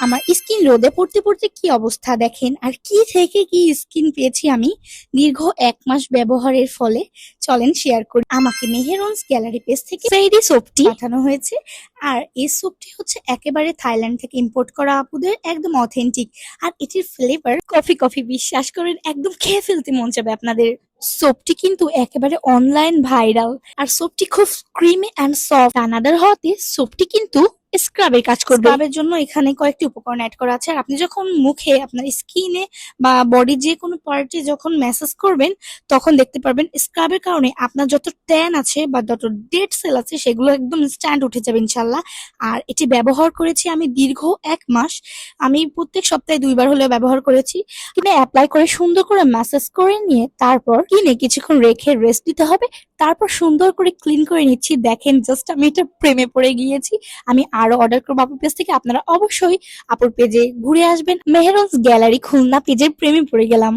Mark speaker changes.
Speaker 1: আমার স্কিন রোদে পড়তে পড়তে কি অবস্থা দেখেন, আর কি থেকে কি স্কিন পেয়েছি আমি দীর্ঘ 1 মাস ব্যবহারের ফলে। চলেন শেয়ার করি। আমাকে মেহেরন্স গ্যালারি পেজ থেকে ফেইরি সোপটি পাঠানো হয়েছে। আর এই সোপটি হচ্ছে একেবারে থাইল্যান্ড থেকে ইম্পোর্ট করা আপুদের, একদম অথেন্টিক। আর এটির ফ্লেভার কফি কফি, বিশ্বাস করেন একদম খেয়ে ফেলতে মন যাবে আপনাদের। সোপটি কিন্তু একেবারে অনলাইন ভাইরাল। আর সোপটি খুব ক্রিমি অ্যান্ড সফট। দানাদার হওয়াতে সোপটি কিন্তু স্ক্রাবের কাজ করবে। স্ক্রাবের জন্য এখানে কয়েকটি উপকরণ অ্যাড করা আছে। আর আপনি যখন মুখে, আপনার স্কিনে বা বডির যে কোনো পার্টে যখন ম্যাসাজ করবেন, তখন দেখতে পারবেন স্ক্রাবের কারণে আপনার যত ট্যান আছে বা যত ডেড সেল আছে সেগুলো একদম স্ট্যান্ড উঠে যাবে ইনশাল্লাহ। আর এটি ব্যবহার করেছি আমি দীর্ঘ 1 মাস। আমি প্রত্যেক সপ্তাহে 2বার হলেও ব্যবহার করেছি। কিনে অ্যাপ্লাই করে সুন্দর করে ম্যাসাজ করে নিয়ে তারপর কিনে কিছুক্ষণ রেখে রেস্ট দিতে হবে। তারপর সুন্দর করে ক্লিন করে নিচ্ছি। দেখেন জাস্ট আমি এটা প্রেমে পড়ে গিয়েছি। আমি আরো অর্ডার করবো আপুর পেজ থেকে। আপনারা অবশ্যই আপুর পেজে ঘুরে আসবেন। মেহেরন্স গ্যালারি খুলনা পেজের প্রেমে পড়ে গেলাম।